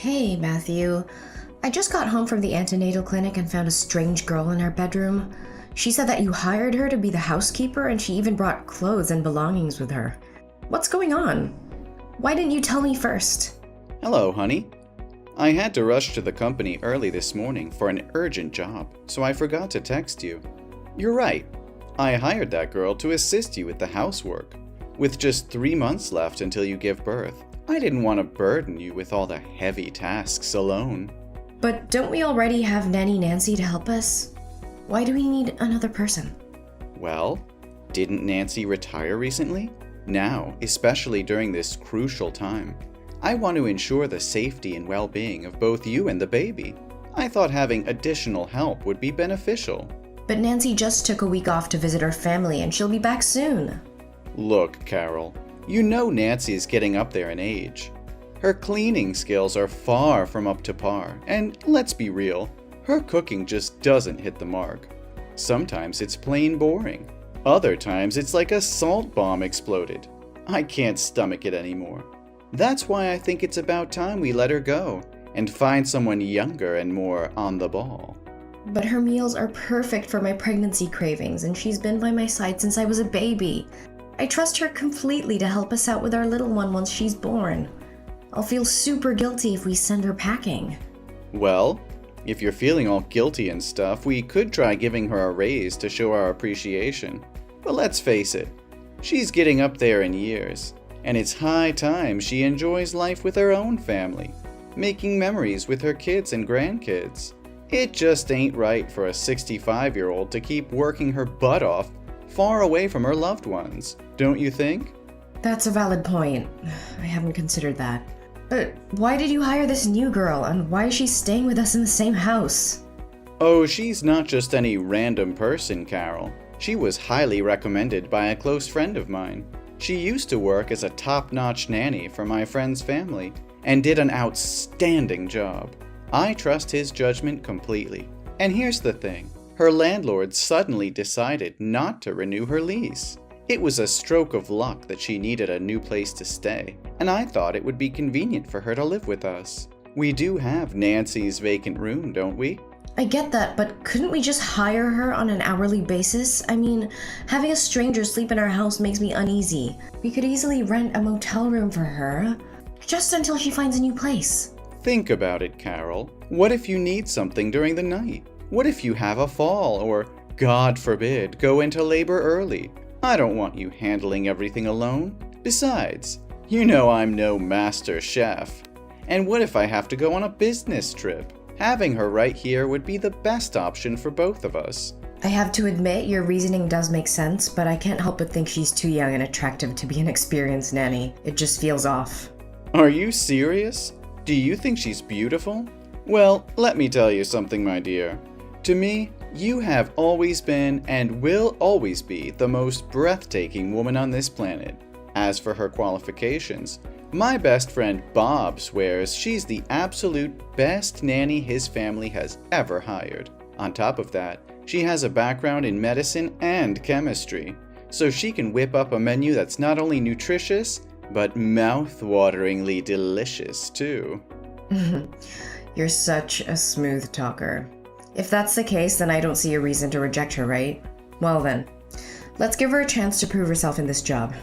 Hey, Matthew. I just got home from the antenatal clinic and found a strange girl in our bedroom. She said that you hired her to be the housekeeper and she even brought clothes and belongings with her. What's going on? Why didn't you tell me first? Hello, honey. I had to rush to the company early this morning for an urgent job, so I forgot to text you. You're right. I hired that girl to assist you with the housework. With just 3 months left until you give birth, I didn't want to burden you with all the heavy tasks alone. But don't we already have Nanny Nancy to help us? Why do we need another person? Well, didn't Nancy retire recently? Now, especially during this crucial time, I want to ensure the safety and well-being of both you and the baby. I thought having additional help would be beneficial. But Nancy just took a week off to visit her family and she'll be back soon. Look, Carol, you know Nancy's getting up there in age. Her cleaning skills are far from up to par, and let's be real, her cooking just doesn't hit the mark. Sometimes it's plain boring. Other times it's like a salt bomb exploded. I can't stomach it anymore. That's why I think it's about time we let her go and find someone younger and more on the ball. But her meals are perfect for my pregnancy cravings and she's been by my side since I was a baby. I trust her completely to help us out with our little one once she's born. I'll feel super guilty if we send her packing. Well, if you're feeling all guilty and stuff, we could try giving her a raise to show our appreciation. But let's face it, she's getting up there in years, and it's high time she enjoys life with her own family, making memories with her kids and grandkids. It just ain't right for a 65-year-old to keep working her butt off far away from her loved ones, don't you think? That's a valid point. I haven't considered that. But why did you hire this new girl, and why is she staying with us in the same house? Oh, she's not just any random person, Carol. She was highly recommended by a close friend of mine. She used to work as a top-notch nanny for my friend's family and did an outstanding job. I trust his judgment completely. And here's the thing. Her landlord suddenly decided not to renew her lease. It was a stroke of luck that she needed a new place to stay, and I thought it would be convenient for her to live with us. We do have Nancy's vacant room, don't we? I get that, but couldn't we just hire her on an hourly basis? I mean, having a stranger sleep in our house makes me uneasy. We could easily rent a motel room for her, just until she finds a new place. Think about it, Carol. What if you need something during the night? What if you have a fall or, God forbid, go into labor early? I don't want you handling everything alone. Besides, you know I'm no master chef. And what if I have to go on a business trip? Having her right here would be the best option for both of us. I have to admit, your reasoning does make sense, but I can't help but think she's too young and attractive to be an experienced nanny. It just feels off. Are you serious? Do you think she's beautiful? Well, let me tell you something, my dear. To me, you have always been and will always be the most breathtaking woman on this planet. As for her qualifications, my best friend Bob swears she's the absolute best nanny his family has ever hired. On top of that, she has a background in medicine and chemistry, so she can whip up a menu that's not only nutritious, but mouth-wateringly delicious too. You're such a smooth talker. If that's the case, then I don't see a reason to reject her, right? Well then, let's give her a chance to prove herself in this job.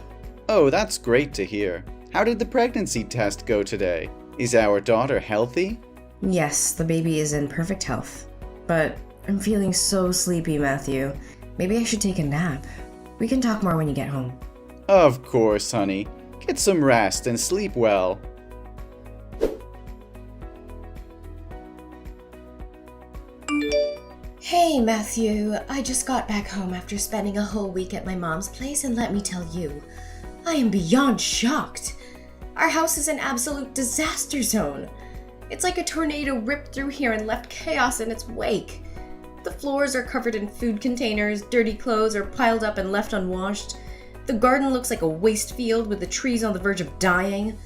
Oh, that's great to hear. How did the pregnancy test go today? Is our daughter healthy? Yes, the baby is in perfect health. But I'm feeling so sleepy, Matthew. Maybe I should take a nap. We can talk more when you get home. Of course, honey. Get some rest and sleep well. Hey, Matthew. I just got back home after spending a whole week at my mom's place, and let me tell you, I am beyond shocked. Our house is an absolute disaster zone. It's like a tornado ripped through here and left chaos in its wake. The floors are covered in food containers, dirty clothes are piled up and left unwashed. The garden looks like a waste field with the trees on the verge of dying.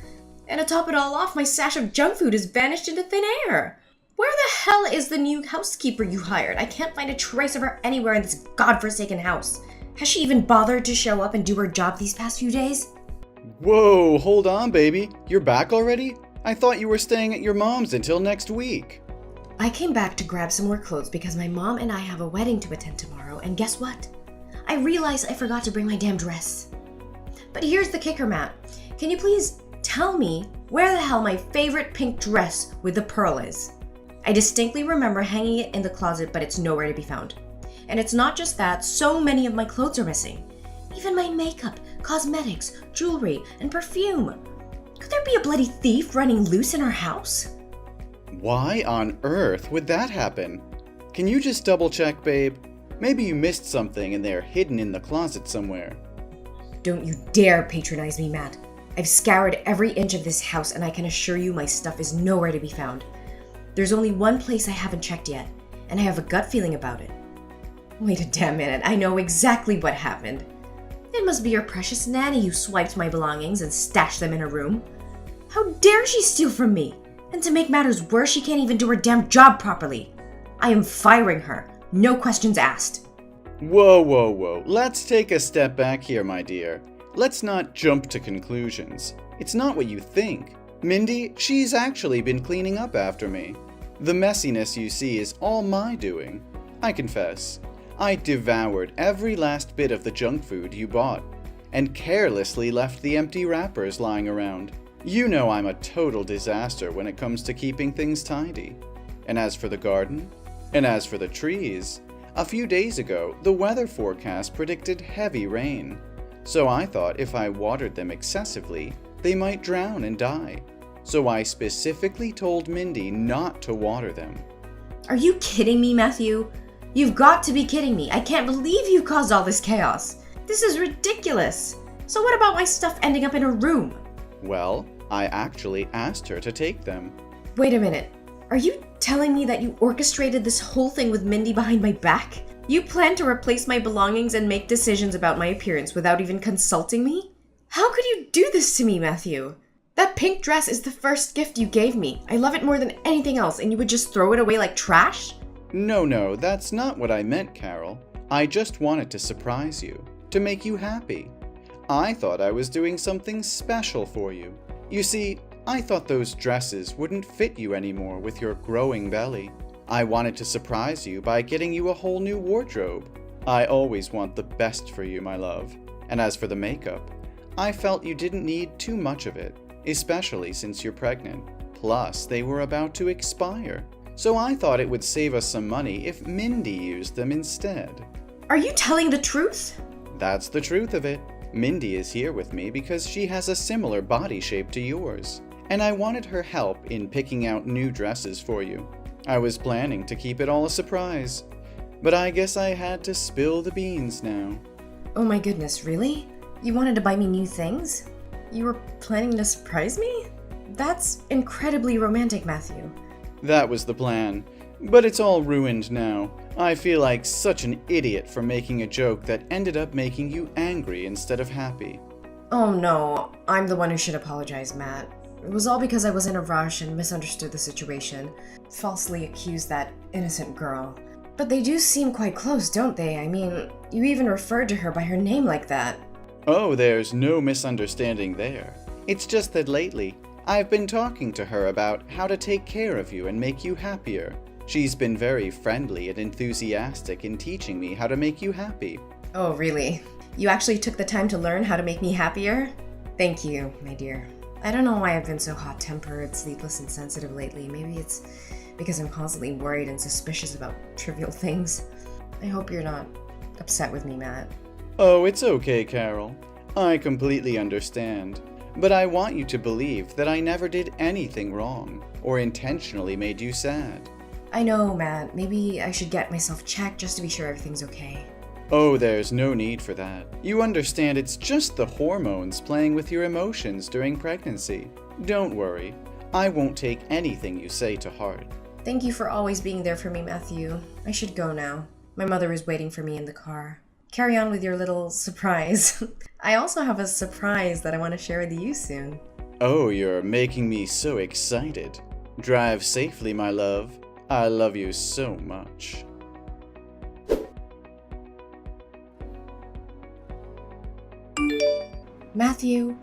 And to top it all off, my stash of junk food has vanished into thin air. Where the hell is the new housekeeper you hired? I can't find a trace of her anywhere in this godforsaken house. Has she even bothered to show up and do her job these past few days? Whoa, hold on, baby. You're back already? I thought you were staying at your mom's until next week. I came back to grab some more clothes because my mom and I have a wedding to attend tomorrow, and guess what? I realized I forgot to bring my damn dress. But here's the kicker, Matt. Can you please tell me where the hell my favorite pink dress with the pearl is? I distinctly remember hanging it in the closet, but it's nowhere to be found. And it's not just that, so many of my clothes are missing. Even my makeup, cosmetics, jewelry, and perfume. Could there be a bloody thief running loose in our house? Why on earth would that happen? Can you just double check, babe? Maybe you missed something and they're hidden in the closet somewhere. Don't you dare patronize me, Matt. I've scoured every inch of this house and I can assure you my stuff is nowhere to be found. There's only one place I haven't checked yet, and I have a gut feeling about it. Wait a damn minute, I know exactly what happened. It must be your precious nanny who swiped my belongings and stashed them in her room. How dare she steal from me? And to make matters worse, she can't even do her damn job properly. I am firing her. No questions asked. Whoa. Let's take a step back here, my dear. Let's not jump to conclusions. It's not what you think. Mindy, she's actually been cleaning up after me. The messiness you see is all my doing. I confess, I devoured every last bit of the junk food you bought, and carelessly left the empty wrappers lying around. You know I'm a total disaster when it comes to keeping things tidy. And as for the garden, and as for the trees, a few days ago, the weather forecast predicted heavy rain. So I thought if I watered them excessively, they might drown and die. So I specifically told Mindy not to water them. Are you kidding me, Matthew? You've got to be kidding me. I can't believe you caused all this chaos. This is ridiculous. So what about my stuff ending up in her room? Well, I actually asked her to take them. Wait a minute. Are you telling me that you orchestrated this whole thing with Mindy behind my back? You plan to replace my belongings and make decisions about my appearance without even consulting me? How could you do this to me, Matthew? That pink dress is the first gift you gave me. I love it more than anything else, and you would just throw it away like trash? No, that's not what I meant, Carol. I just wanted to surprise you, to make you happy. I thought I was doing something special for you. You see, I thought those dresses wouldn't fit you anymore with your growing belly. I wanted to surprise you by getting you a whole new wardrobe. I always want the best for you, my love. And as for the makeup, I felt you didn't need too much of it, especially since you're pregnant. Plus, they were about to expire. So I thought it would save us some money if Mindy used them instead. Are you telling the truth? That's the truth of it. Mindy is here with me because she has a similar body shape to yours, and I wanted her help in picking out new dresses for you. I was planning to keep it all a surprise, but I guess I had to spill the beans now. Oh my goodness, really? You wanted to buy me new things? You were planning to surprise me? That's incredibly romantic, Matthew. That was the plan, but it's all ruined now. I feel like such an idiot for making a joke that ended up making you angry instead of happy. Oh no, I'm the one who should apologize, Matt. It was all because I was in a rush and misunderstood the situation. Falsely accused that innocent girl. But they do seem quite close, don't they? I mean, you even referred to her by her name like that. Oh, there's no misunderstanding there. It's just that lately, I've been talking to her about how to take care of you and make you happier. She's been very friendly and enthusiastic in teaching me how to make you happy. Oh, really? You actually took the time to learn how to make me happier? Thank you, my dear. I don't know why I've been so hot-tempered, sleepless, and sensitive lately. Maybe it's because I'm constantly worried and suspicious about trivial things. I hope you're not upset with me, Matt. Oh, it's okay, Carol. I completely understand. But I want you to believe that I never did anything wrong or intentionally made you sad. I know, Matt. Maybe I should get myself checked just to be sure everything's okay. Oh, there's no need for that. You understand it's just the hormones playing with your emotions during pregnancy. Don't worry. I won't take anything you say to heart. Thank you for always being there for me, Matthew. I should go now. My mother is waiting for me in the car. Carry on with your little surprise. I also have a surprise that I want to share with you soon. Oh, you're making me so excited. Drive safely, my love. I love you so much. Matthew,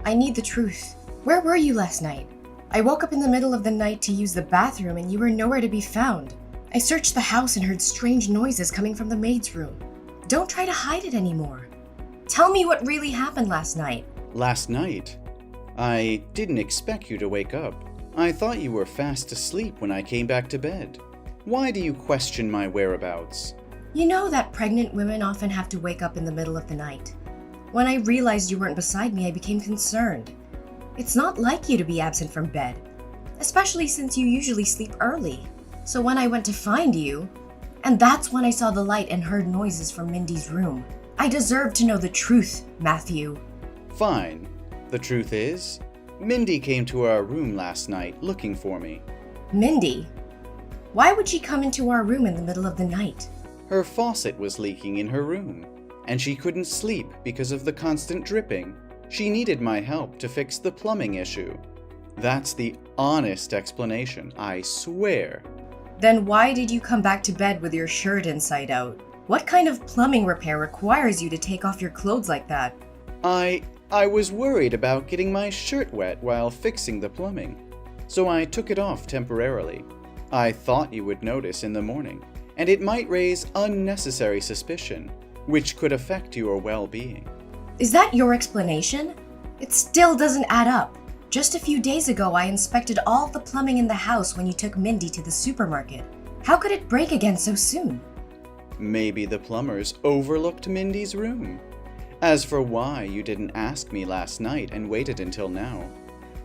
I need the truth. Where were you last night? I woke up in the middle of the night to use the bathroom and you were nowhere to be found. I searched the house and heard strange noises coming from the maid's room. Don't try to hide it anymore. Tell me what really happened last night. Last night? I didn't expect you to wake up. I thought you were fast asleep when I came back to bed. Why do you question my whereabouts? You know that pregnant women often have to wake up in the middle of the night. When I realized you weren't beside me, I became concerned. It's not like you to be absent from bed, especially since you usually sleep early. So when I went to find you, and that's when I saw the light and heard noises from Mindy's room. I deserve to know the truth, Matthew. Fine. The truth is, Mindy came to our room last night looking for me. Mindy? Why would she come into our room in the middle of the night? Her faucet was leaking in her room, and she couldn't sleep because of the constant dripping. She needed my help to fix the plumbing issue. That's the honest explanation, I swear. Then why did you come back to bed with your shirt inside out? What kind of plumbing repair requires you to take off your clothes like that? I was worried about getting my shirt wet while fixing the plumbing, so I took it off temporarily. I thought you would notice in the morning, and it might raise unnecessary suspicion, which could affect your well-being. Is that your explanation? It still doesn't add up. Just a few days ago, I inspected all the plumbing in the house when you took Mindy to the supermarket. How could it break again so soon? Maybe the plumbers overlooked Mindy's room. As for why you didn't ask me last night and waited until now,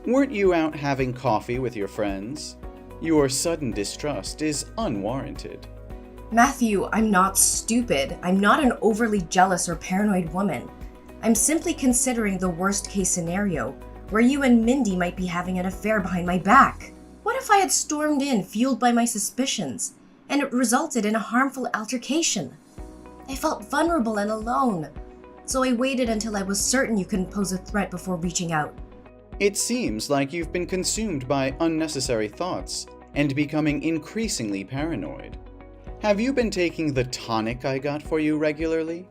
weren't you out having coffee with your friends? Your sudden distrust is unwarranted. Matthew, I'm not stupid. I'm not an overly jealous or paranoid woman. I'm simply considering the worst-case scenario, where you and Mindy might be having an affair behind my back. What if I had stormed in, fueled by my suspicions, and it resulted in a harmful altercation? I felt vulnerable and alone, so I waited until I was certain you couldn't pose a threat before reaching out. It seems like you've been consumed by unnecessary thoughts and becoming increasingly paranoid. Have you been taking the tonic I got for you regularly?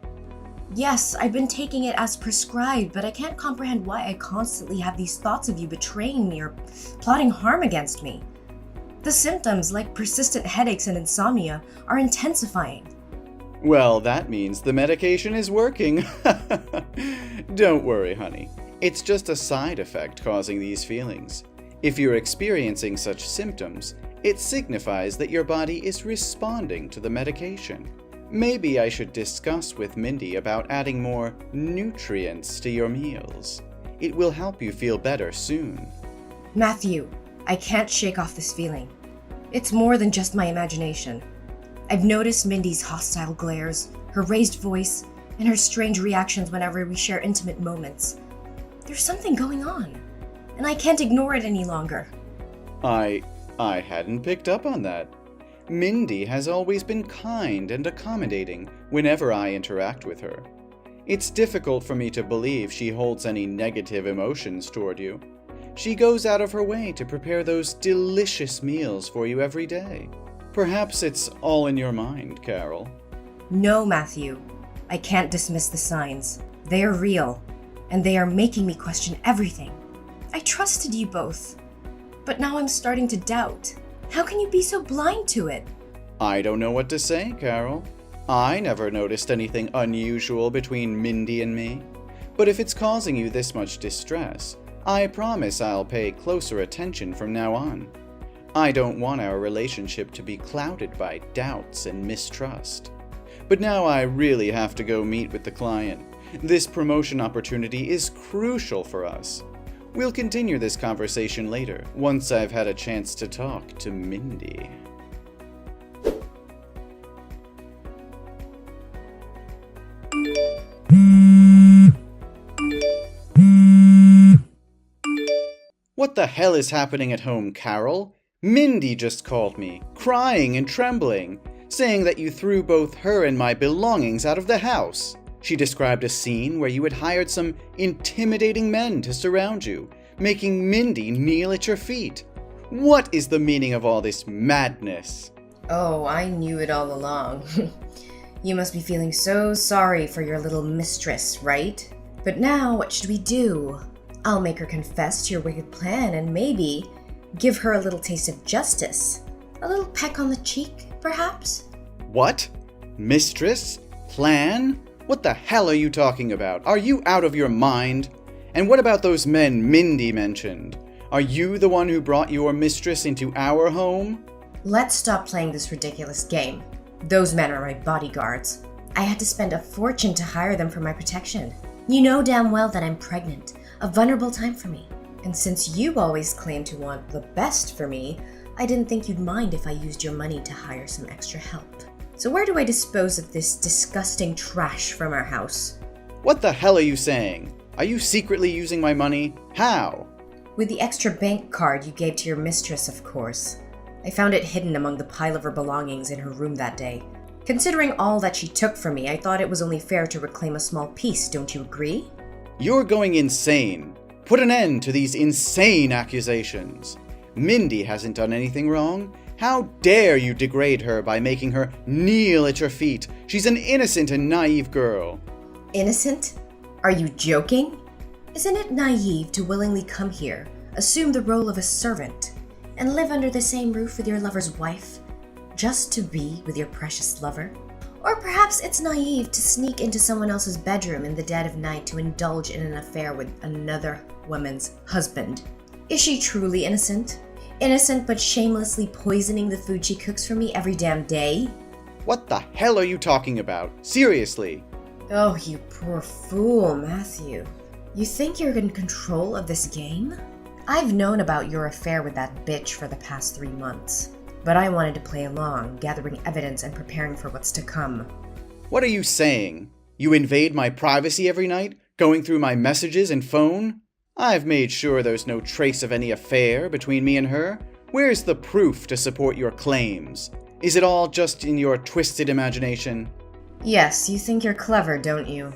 Yes, I've been taking it as prescribed, but I can't comprehend why I constantly have these thoughts of you betraying me or plotting harm against me. The symptoms, like persistent headaches and insomnia, are intensifying. Well, that means the medication is working. Don't worry, honey. It's just a side effect causing these feelings. If you're experiencing such symptoms, it signifies that your body is responding to the medication. Maybe I should discuss with Mindy about adding more nutrients to your meals. It will help you feel better soon. Matthew, I can't shake off this feeling. It's more than just my imagination. I've noticed Mindy's hostile glares, her raised voice, and her strange reactions whenever we share intimate moments. There's something going on, and I can't ignore it any longer. I hadn't picked up on that. Mindy has always been kind and accommodating whenever I interact with her. It's difficult for me to believe she holds any negative emotions toward you. She goes out of her way to prepare those delicious meals for you every day. Perhaps it's all in your mind, Carol. No, Matthew. I can't dismiss the signs. They are real, and they are making me question everything. I trusted you both, but now I'm starting to doubt. How can you be so blind to it? I don't know what to say, Carol. I never noticed anything unusual between Mindy and me. But if it's causing you this much distress, I promise I'll pay closer attention from now on. I don't want our relationship to be clouded by doubts and mistrust. But now I really have to go meet with the client. This promotion opportunity is crucial for us. We'll continue this conversation later, once I've had a chance to talk to Mindy. What the hell is happening at home, Carol? Mindy just called me, crying and trembling, saying that you threw both her and my belongings out of the house. She described a scene where you had hired some intimidating men to surround you, making Mindy kneel at your feet. What is the meaning of all this madness? Oh, I knew it all along. You must be feeling so sorry for your little mistress, right? But now, what should we do? I'll make her confess to your wicked plan, and maybe Give her a little taste of justice. A little peck on the cheek, perhaps? What? Mistress? Plan? What the hell are you talking about? Are you out of your mind? And what about those men Mindy mentioned? Are you the one who brought your mistress into our home? Let's stop playing this ridiculous game. Those men are my bodyguards. I had to spend a fortune to hire them for my protection. You know damn well that I'm pregnant, a vulnerable time for me. And since you always claim to want the best for me, I didn't think you'd mind if I used your money to hire some extra help. So where do I dispose of this disgusting trash from our house? What the hell are you saying? Are you secretly using my money? How? With the extra bank card you gave to your mistress, of course. I found it hidden among the pile of her belongings in her room that day. Considering all that she took from me, I thought it was only fair to reclaim a small piece, don't you agree? You're going insane. Put an end to these insane accusations. Mindy hasn't done anything wrong. How dare you degrade her by making her kneel at your feet? She's an innocent and naive girl. Innocent? Are you joking? Isn't it naive to willingly come here, assume the role of a servant, and live under the same roof with your lover's wife, just to be with your precious lover? Or perhaps it's naive to sneak into someone else's bedroom in the dead of night to indulge in an affair with another woman's husband. Is she truly innocent? Innocent but shamelessly poisoning the food she cooks for me every damn day? What the hell are you talking about? Seriously? Oh, you poor fool, Matthew. You think you're in control of this game? I've known about your affair with that bitch for the past 3 months, but I wanted to play along, gathering evidence and preparing for what's to come. What are you saying? You invade my privacy every night, going through my messages and phone? I've made sure there's no trace of any affair between me and her. Where's the proof to support your claims? Is it all just in your twisted imagination? Yes, you think you're clever, don't you?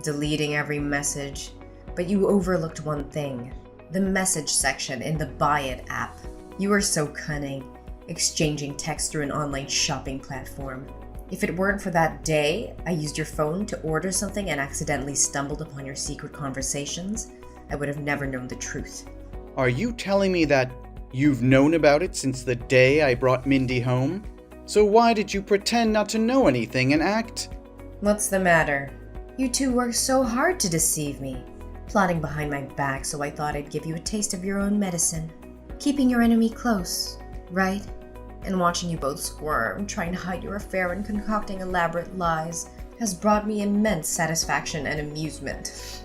Deleting every message. But you overlooked one thing. The message section in the Buy It app. You are so cunning, exchanging text through an online shopping platform. If it weren't for that day I used your phone to order something and accidentally stumbled upon your secret conversations, I would have never known the truth. Are you telling me that you've known about it since the day I brought Mindy home? So why did you pretend not to know anything and act? What's the matter? You two worked so hard to deceive me, plotting behind my back, so I thought I'd give you a taste of your own medicine. Keeping your enemy close, right? And watching you both squirm, trying to hide your affair and concocting elaborate lies, has brought me immense satisfaction and amusement.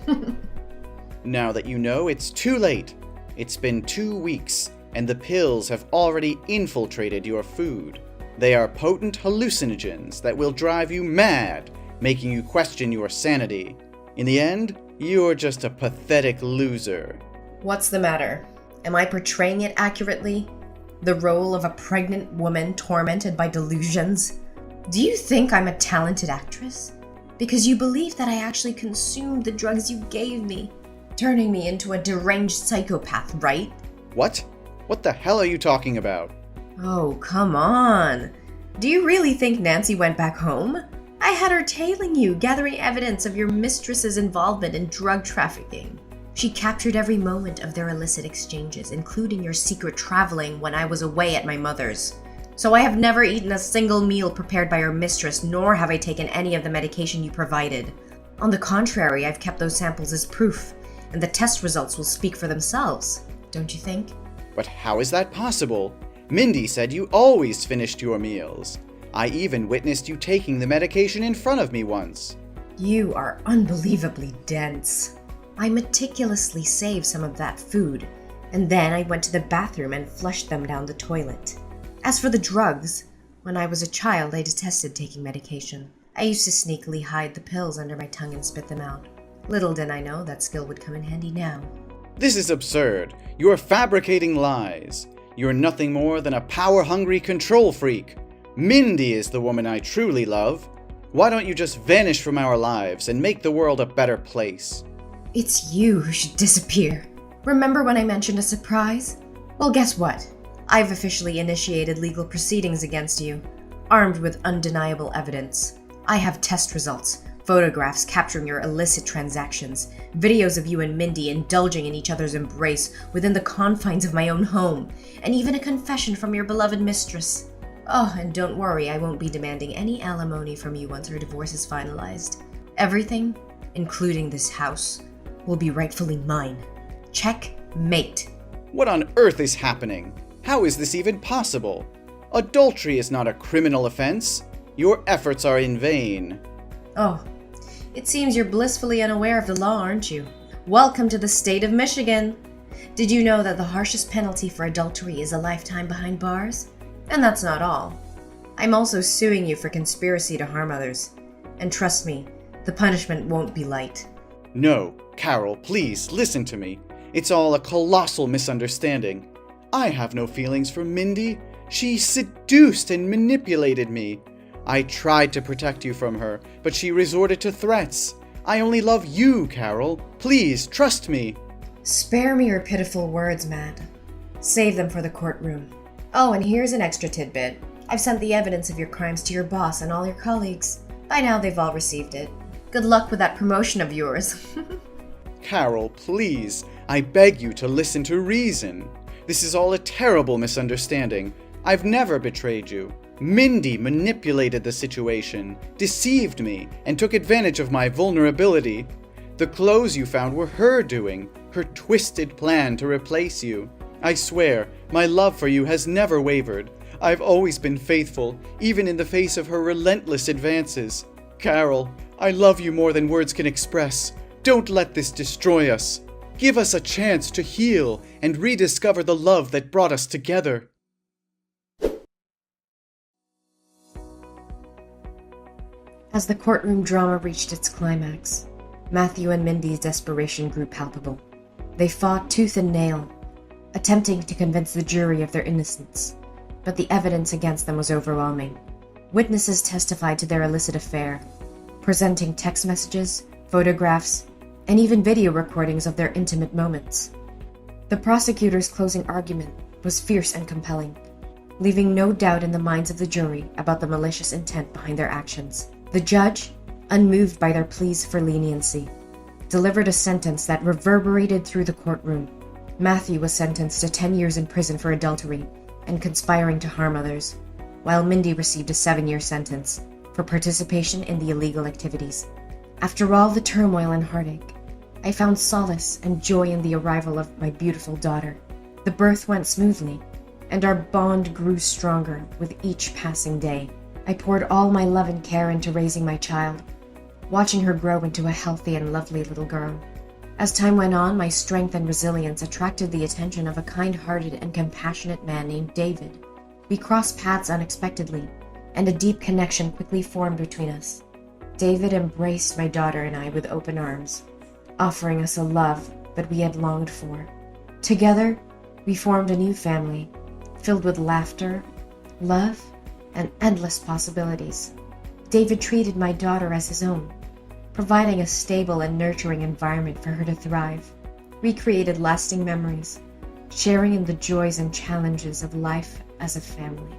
Now that you know, it's too late. It's been 2 weeks, and the pills have already infiltrated your food. They are potent hallucinogens that will drive you mad, making you question your sanity. In the end, you're just a pathetic loser. What's the matter? Am I portraying it accurately? The role of a pregnant woman tormented by delusions? Do you think I'm a talented actress? Because you believe that I actually consumed the drugs you gave me, turning me into a deranged psychopath, right? What? What the hell are you talking about? Oh, come on. Do you really think Nancy went back home? I had her tailing you, gathering evidence of your mistress's involvement in drug trafficking. She captured every moment of their illicit exchanges, including your secret traveling when I was away at my mother's. So I have never eaten a single meal prepared by your mistress, nor have I taken any of the medication you provided. On the contrary, I've kept those samples as proof, and the test results will speak for themselves, don't you think? But how is that possible? Mindy said you always finished your meals. I even witnessed you taking the medication in front of me once. You are unbelievably dense. I meticulously saved some of that food, and then I went to the bathroom and flushed them down the toilet. As for the drugs, when I was a child, I detested taking medication. I used to sneakily hide the pills under my tongue and spit them out. Little did I know that skill would come in handy now. This is absurd. You're fabricating lies. You're nothing more than a power-hungry control freak. Mindy is the woman I truly love. Why don't you just vanish from our lives and make the world a better place? It's you who should disappear. Remember when I mentioned a surprise? Well, guess what? I've officially initiated legal proceedings against you, armed with undeniable evidence. I have test results, photographs capturing your illicit transactions, videos of you and Mindy indulging in each other's embrace within the confines of my own home, and even a confession from your beloved mistress. Oh, and don't worry, I won't be demanding any alimony from you once her divorce is finalized. Everything, including this house, will be rightfully mine. Checkmate. What on earth is happening? How is this even possible? Adultery is not a criminal offense. Your efforts are in vain. Oh, it seems you're blissfully unaware of the law, aren't you? Welcome to the state of Michigan. Did you know that the harshest penalty for adultery is a lifetime behind bars? And that's not all. I'm also suing you for conspiracy to harm others. And trust me, the punishment won't be light. No, Carol, please, listen to me. It's all a colossal misunderstanding. I have no feelings for Mindy. She seduced and manipulated me. I tried to protect you from her, but she resorted to threats. I only love you, Carol. Please, trust me. Spare me your pitiful words, Matt. Save them for the courtroom. Oh, and here's an extra tidbit. I've sent the evidence of your crimes to your boss and all your colleagues. By now, they've all received it. Good luck with that promotion of yours. Carol, please, I beg you to listen to reason. This is all a terrible misunderstanding. I've never betrayed you. Mindy manipulated the situation, deceived me, and took advantage of my vulnerability. The clothes you found were her doing, her twisted plan to replace you. I swear, my love for you has never wavered. I've always been faithful, even in the face of her relentless advances. Carol, I love you more than words can express. Don't let this destroy us. Give us a chance to heal and rediscover the love that brought us together. As the courtroom drama reached its climax, Matthew and Mindy's desperation grew palpable. They fought tooth and nail, attempting to convince the jury of their innocence, but the evidence against them was overwhelming. Witnesses testified to their illicit affair, presenting text messages, photographs, and even video recordings of their intimate moments. The prosecutor's closing argument was fierce and compelling, leaving no doubt in the minds of the jury about the malicious intent behind their actions. The judge, unmoved by their pleas for leniency, delivered a sentence that reverberated through the courtroom. Matthew was sentenced to 10 years in prison for adultery and conspiring to harm others, while Mindy received a 7-year sentence for participation in the illegal activities. After all the turmoil and heartache, I found solace and joy in the arrival of my beautiful daughter. The birth went smoothly, and our bond grew stronger with each passing day. I poured all my love and care into raising my child, watching her grow into a healthy and lovely little girl. As time went on, my strength and resilience attracted the attention of a kind-hearted and compassionate man named David. We crossed paths unexpectedly, and a deep connection quickly formed between us. David embraced my daughter and I with open arms, offering us a love that we had longed for. Together, we formed a new family, filled with laughter, love, and endless possibilities. David treated my daughter as his own, providing a stable and nurturing environment for her to thrive. We created lasting memories, sharing in the joys and challenges of life as a family.